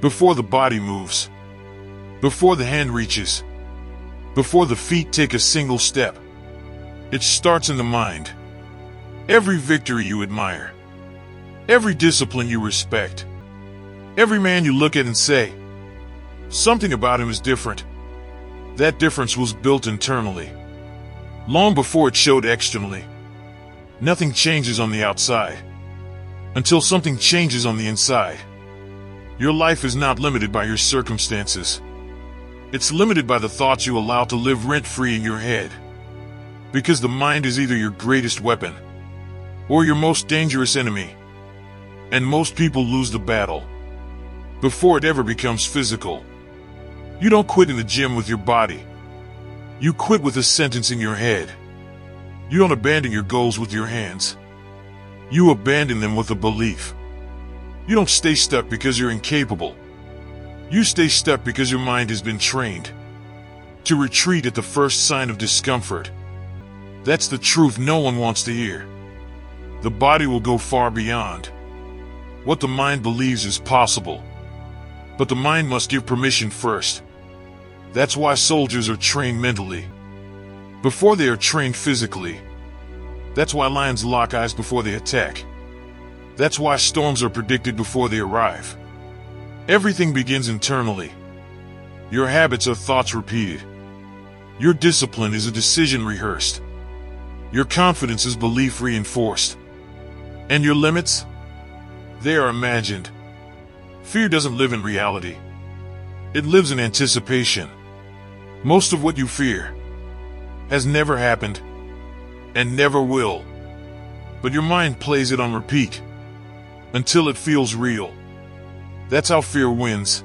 before the body moves, before the hand reaches, before the feet take a single step. It starts in the mind. Every victory you admire, every discipline you respect, every man you look at and say, something about him is different. That difference was built internally, long before it showed externally. Nothing changes on the outside until something changes on the inside. Your life is not limited by your circumstances. It's limited by the thoughts you allow to live rent-free in your head. Because the mind is either your greatest weapon or your most dangerous enemy. And most people lose the battle before it ever becomes physical. You don't quit in the gym with your body. You quit with a sentence in your head. You don't abandon your goals with your hands. You abandon them with a belief. You don't stay stuck because you're incapable. You stay stuck because your mind has been trained to retreat at the first sign of discomfort. That's the truth no one wants to hear. The body will go far beyond what the mind believes is possible. But the mind must give permission first. That's why soldiers are trained mentally before they are trained physically. That's why lions lock eyes before they attack. That's why storms are predicted before they arrive. Everything begins internally. Your habits are thoughts repeated. Your discipline is a decision rehearsed. Your confidence is belief reinforced. And your limits? They are imagined. Fear doesn't live in reality. It lives in anticipation. Most of what you fear has never happened and never will. But your mind plays it on repeat until it feels real. That's how fear wins.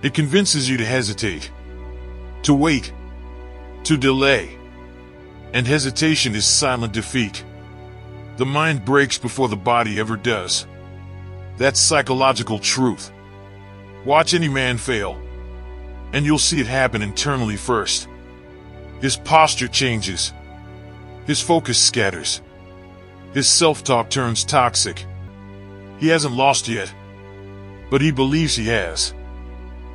It convinces you to hesitate, to wait, to delay. And hesitation is silent defeat. The mind breaks before the body ever does. That's psychological truth. Watch any man fail, and you'll see it happen internally first. His posture changes. His focus scatters. His self-talk turns toxic. He hasn't lost yet, but he believes he has.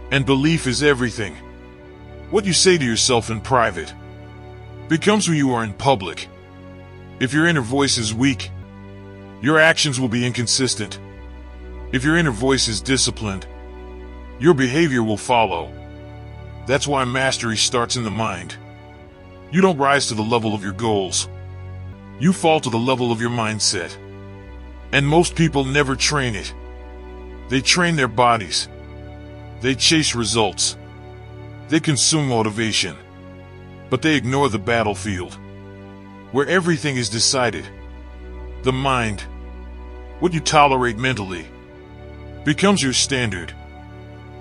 And belief is everything. What you say to yourself in private becomes who you are in public. If your inner voice is weak, your actions will be inconsistent. If your inner voice is disciplined, your behavior will follow. That's why mastery starts in the mind. You don't rise to the level of your goals. You fall to the level of your mindset. And most people never train it. They train their bodies. They chase results. They consume motivation. But they ignore the battlefield, where everything is decided. The mind, what you tolerate mentally, becomes your standard.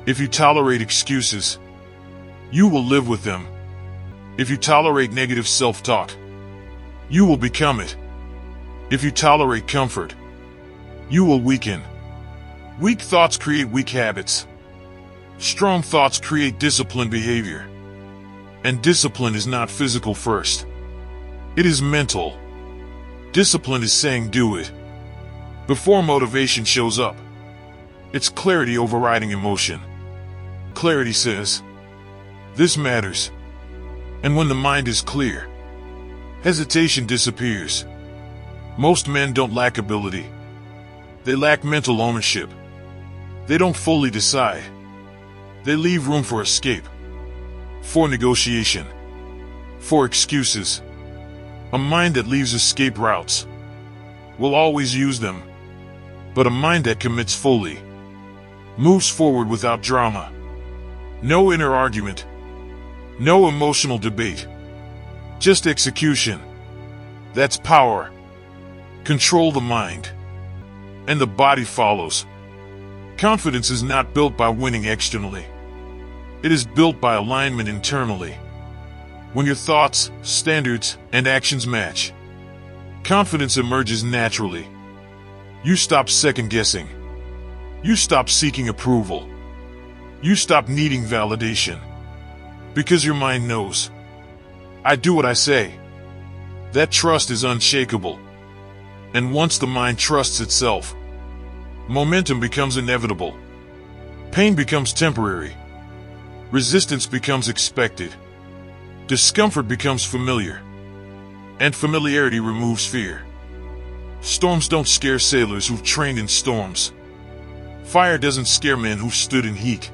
If you tolerate excuses, you will live with them. If you tolerate negative self-talk, you will become it. If you tolerate comfort, you will weaken. Weak thoughts create weak habits. Strong thoughts create disciplined behavior. And discipline is not physical first. It is mental. Discipline is saying do it before motivation shows up. It's clarity overriding emotion. Clarity says, this matters. And when the mind is clear, hesitation disappears. Most men don't lack ability. They lack mental ownership. They don't fully decide. They leave room for escape, for negotiation, for excuses. A mind that leaves escape routes will always use them. But a mind that commits fully moves forward without drama. No inner argument. No emotional debate. Just execution. That's power. Control the mind, and the body follows. Confidence is not built by winning externally. It is built by alignment internally. When your thoughts, standards, and actions match, confidence emerges naturally. You stop second-guessing. You stop seeking approval. You stop needing validation. Because your mind knows, I do what I say. That trust is unshakable. And once the mind trusts itself, momentum becomes inevitable. Pain becomes temporary. Resistance becomes expected. Discomfort becomes familiar. And familiarity removes fear. Storms don't scare sailors who've trained in storms. Fire doesn't scare men who've stood in heat.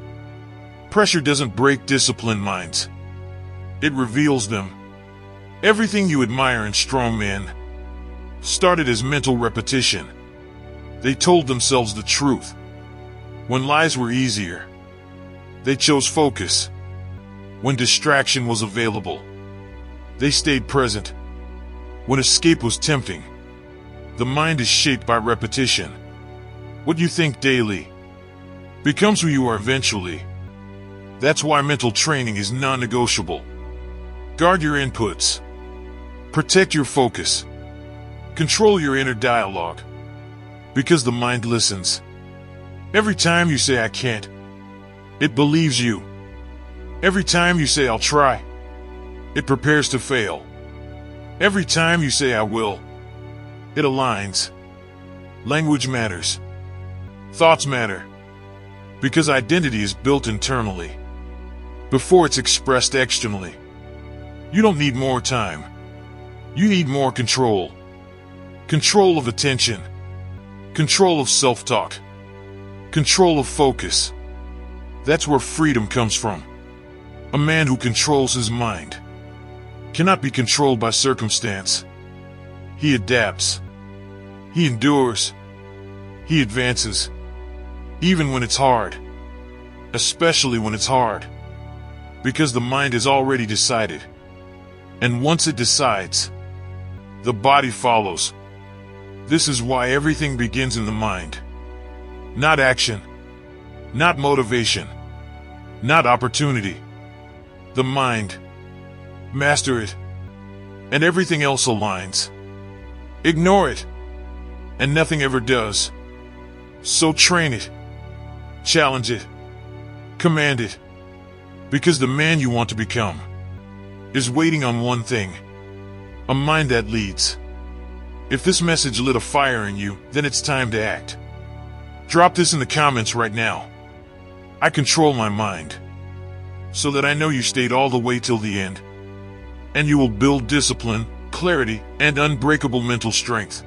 Pressure doesn't break disciplined minds. It reveals them. Everything you admire in strong men started as mental repetition. They told themselves the truth. When lies were easier, they chose focus. When distraction was available, they stayed present. When escape was tempting, the mind is shaped by repetition. What you think daily becomes who you are eventually. That's why mental training is non-negotiable. Guard your inputs. Protect your focus. Control your inner dialogue. Because the mind listens. Every time you say I can't, it believes you. Every time you say I'll try, it prepares to fail. Every time you say I will, it aligns. Language matters. Thoughts matter. Because identity is built internally before it's expressed externally. You don't need more time. You need more control. Control of attention. Control of self-talk. Control of focus. That's where freedom comes from. A man who controls his mind cannot be controlled by circumstance. He adapts. He endures. He advances. Even when it's hard. Especially when it's hard. Because the mind has already decided. And once it decides, the body follows. This is why everything begins in the mind. Not action. Not motivation. Not opportunity. The mind. Master it. And everything else aligns. Ignore it. And nothing ever does. So train it. Challenge it. Command it. Because the man you want to become is waiting on one thing. A mind that leads. If this message lit a fire in you, then it's time to act. Drop this in the comments right now. I control my mind, so that I know you stayed all the way till the end. And you will build discipline, clarity, and unbreakable mental strength.